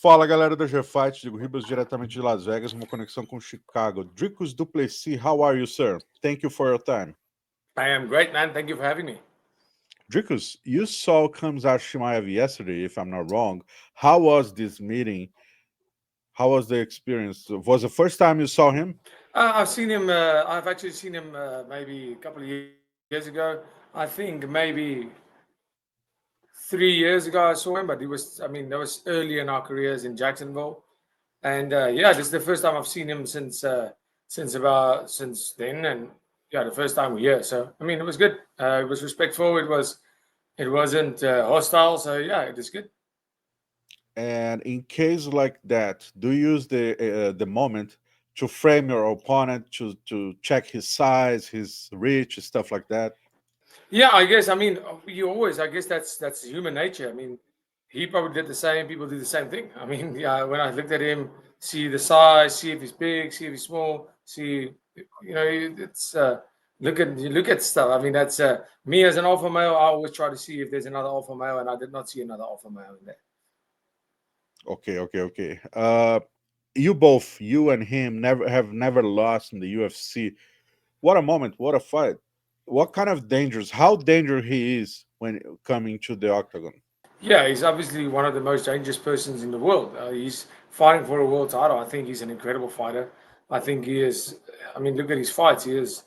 Fala galera do G-Fight, Diego Ribas diretamente de Las Vegas, uma conexão com Chicago. Dricus Du Plessis, how are you, sir? Thank you for your time. I am great, man. Thank you for having me. Dricus, you saw Chimaev yesterday, if I'm not wrong. How was this meeting? How was the experience? Was the first time you saw him? I've seen him. I've actually seen him maybe a couple of years ago. I think maybe 3 years ago I saw him, but that was early in our careers in Jacksonville, and yeah, this is the first time I've seen him since then, and yeah, the first time we're here. So I mean, it was good. It was respectful. It wasn't hostile. So yeah, it is good. And in case like that, do you use the moment to frame your opponent to check his size, his reach, stuff like that? Yeah, I guess. I mean, you always. I guess that's human nature. I mean, he probably did the same. People do the same thing. I mean, yeah. When I looked at him, see the size, see if he's big, see if he's small, see, it's look at stuff. I mean, that's me as an alpha male. I always try to see if there's another alpha male, and I did not see another alpha male in there. Okay. You both, you and him, never lost in the UFC. What a moment! What a fight! What kind of dangers? How dangerous he is when coming to the octagon? Yeah, he's obviously one of the most dangerous persons in the world. He's fighting for a world title. I think he's an incredible fighter. I think he is. I mean, look at his fights. He is.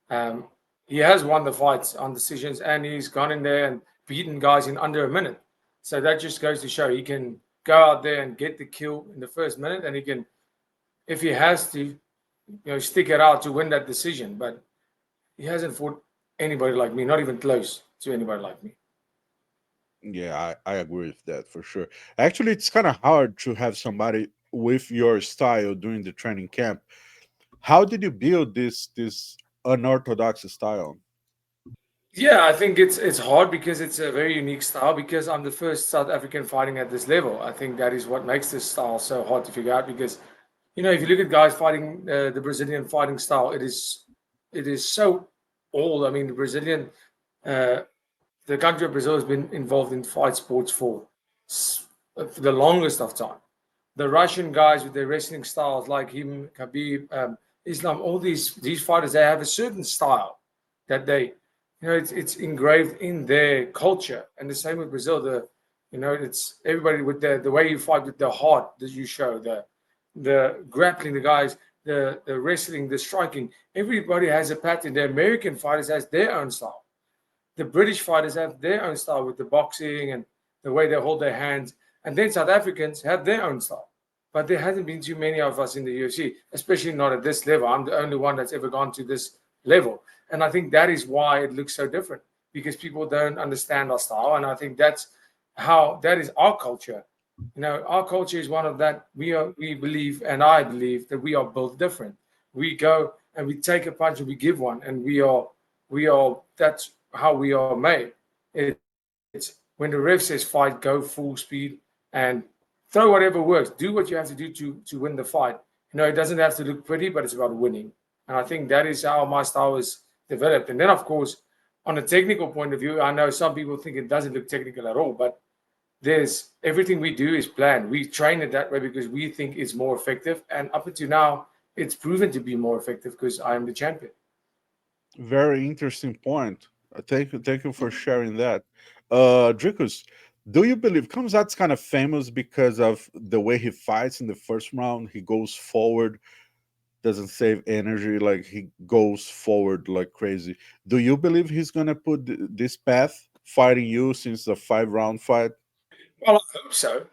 Um, he has won the fights on decisions, and he's gone in there and beaten guys in under a minute. So that just goes to show he can go out there and get the kill in the first minute, and he can, if he has to, stick it out to win that decision. But he hasn't fought anybody like me, not even close to anybody like me. Yeah, I agree with that for sure. Actually, it's kind of hard to have somebody with your style during the training camp. How did you build this unorthodox style? Yeah, I think it's hard because it's a very unique style. Because I'm the first South African fighting at this level. I think that is what makes this style so hard to figure out. Because if you look at guys fighting the Brazilian fighting style, it is so old. I mean, uh, the country of Brazil has been involved in fight sports for the longest of time. The Russian guys with their wrestling styles, like him, Khabib, Islam, all these fighters, they have a certain style that it's engraved in their culture. And the same with Brazil. It's everybody with the way you fight with the heart that you show, the grappling, the guys, the wrestling, the striking. Everybody has a pattern. The American fighters has their own style. The British fighters have their own style with the boxing and the way they hold their hands. And then South Africans have their own style. But there hasn't been too many of us in the UFC, especially not at this level. I'm the only one that's ever gone to this level. And I think that is why it looks so different, because people don't understand our style. And I think that is our culture. Our culture is one of that. We believe, and I believe, that we are both different. We go and we take a punch and we give one, and we are that's how we are made. It's when the ref says fight, go full speed and throw whatever works. Do what you have to do to win the fight. It doesn't have to look pretty, but it's about winning. And I think that is how my style is developed. And then, of course, on a technical point of view, I know some people think it doesn't look technical at all, but there's everything we do is planned. We train it that way because we think it's more effective. And up until now, it's proven to be more effective because I am the champion. Very interesting point. Thank you for sharing that. Dricus, do you believe Kamzat's kind of famous because of the way he fights in the first round? He goes forward, doesn't save energy, like he goes forward like crazy. Do you believe he's gonna put this path fighting you since the 5 round fight? Well, I hope so.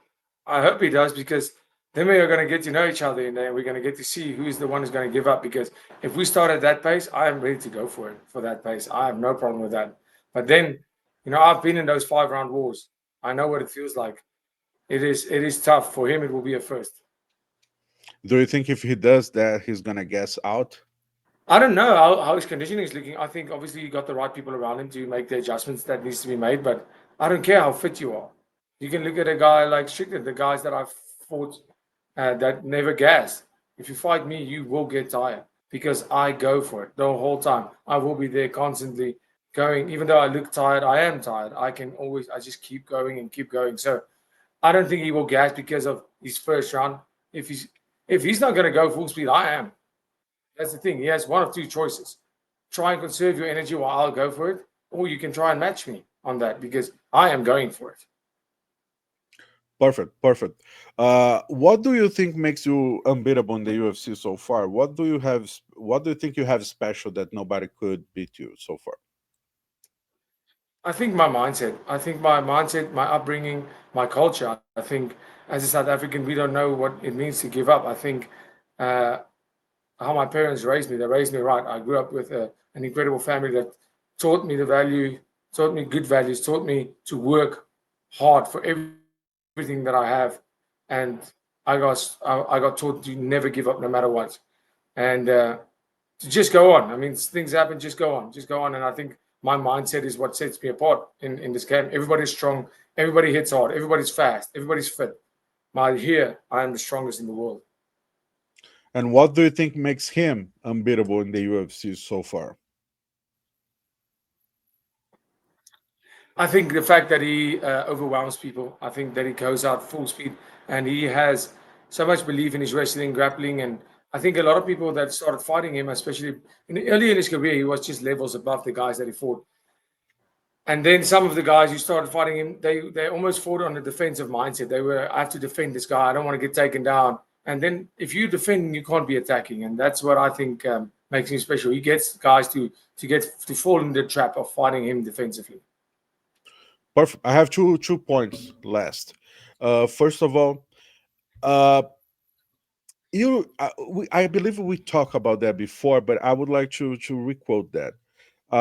I hope he does, because then we are going to get to know each other, and then we're going to get to see who's the one who's going to give up. Because if we start at that pace, I am ready to go for it, for that pace. I have no problem with that. But then, I've been in those 5 round wars. I know what it feels like. It is tough for him. It will be a first. Do you think if he does that, he's gonna guess out? I don't know how his conditioning is looking. I think obviously you got the right people around him to make the adjustments that needs to be made. But I don't care how fit you are. You can look at a guy like Strickland, the guys that I've fought that never gas. If you fight me, you will get tired because I go for it the whole time. I will be there constantly going. Even though I look tired, I am tired. I just keep going and keep going. So I don't think he will gas because of his first round. If he's not going to go full speed, I am. That's the thing. He has one of two choices: try and conserve your energy while I'll go for it, or you can try and match me on that because I am going for it. Perfect, perfect. What do you think makes you unbeatable in the UFC so far? What do you have? What do you think you have special that nobody could beat you so far? I think my mindset. I think my mindset, my upbringing, my culture. I think as a South African, we don't know what it means to give up. I think uh, how my parents raised me. They raised me right. I grew up with an incredible family that taught me the value, taught me good values, taught me to work hard for everything that I have, and I got taught to never give up no matter what, and to just go on. I mean, things happen, just go on, and I think my mindset is what sets me apart in this game. Everybody's strong, everybody hits hard, everybody's fast, everybody's fit. My here, I am the strongest in the world. And what do you think makes him unbeatable in the UFC so far? I think the fact that he overwhelms people. I think that he goes out full speed and he has so much belief in his wrestling, grappling, and I think a lot of people that started fighting him, especially early in his career, he was just levels above the guys that he fought. And then some of the guys who started fighting him, they almost fought on a defensive mindset. They were, I have to defend this guy. I don't want to get taken down. And then if you defend, you can't be attacking, and that's what I think makes him special. He gets guys to fall in the trap of fighting him defensively. Perfect. I have two points last. First of all, uh, I believe we talked about that before, but I would like to requote that.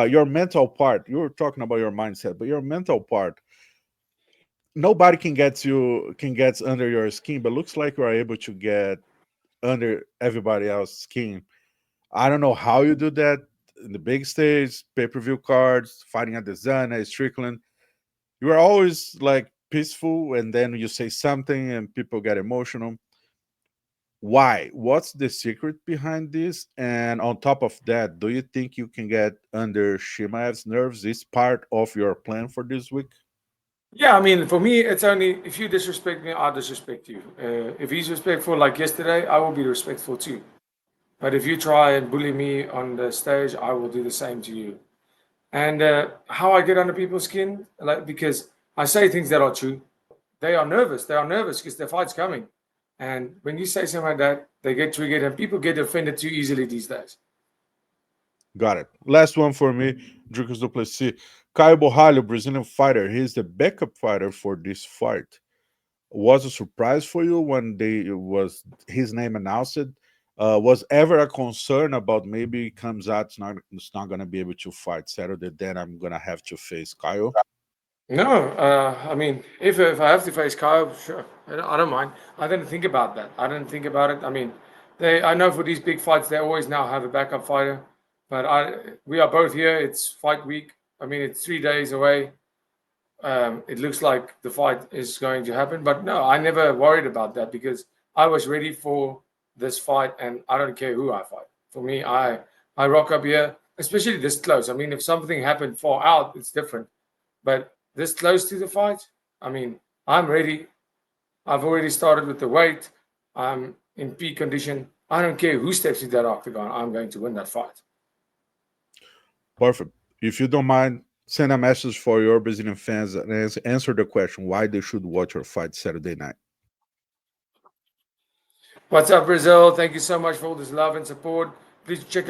Your mental part. You were talking about your mindset, but your mental part. Nobody can get under your skin, but looks like you are able to get under everybody else's skin. I don't know how you do that in the big stage, pay-per-view cards, fighting at the Zana, Strickland. You are always like peaceful, and then you say something and people get emotional. Why? What's the secret behind this? And on top of that, do you think you can get under Shimaev's nerves? Is part of your plan for this week? Yeah, I mean, for me, it's only if you disrespect me, I'll disrespect you. If he's respectful like yesterday, I will be respectful too. But if you try and bully me on the stage, I will do the same to you. And how I get under people's skin, like because I say things that are true. They are nervous. They are nervous because the fight's coming. And when you say something like that, they get triggered, and people get offended too easily these days. Got it. Last one for me, Dricus Du Plessis. Caio Borralho, Brazilian fighter. He's the backup fighter for this fight. Was a surprise for you when they was his name announced? Was ever a concern about maybe comes out it's not gonna be able to fight Saturday? Then I'm gonna have to face Kyle. No, I mean, if I have to face Kyle, sure, I don't mind. I didn't think about that. I didn't think about it. I mean, I know for these big fights, they always now have a backup fighter, but we are both here. It's fight week. I mean, it's 3 days away. It looks like the fight is going to happen, but no, I never worried about that because I was ready for this fight, and I don't care who I fight. For me, I rock up here, especially this close. I mean, if something happened far out, it's different. But this close to the fight, I mean, I'm ready. I've already started with the weight. I'm in peak condition. I don't care who steps in that octagon. I'm going to win that fight. Perfect. If you don't mind, send a message for your Brazilian fans and answer the question why they should watch your fight Saturday night. What's up, Brazil? Thank you so much for all this love and support. Please check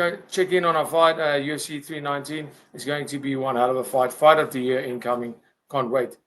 in on our fight, UFC 319. It's going to be one hell of a fight. Fight of the year incoming. Can't wait.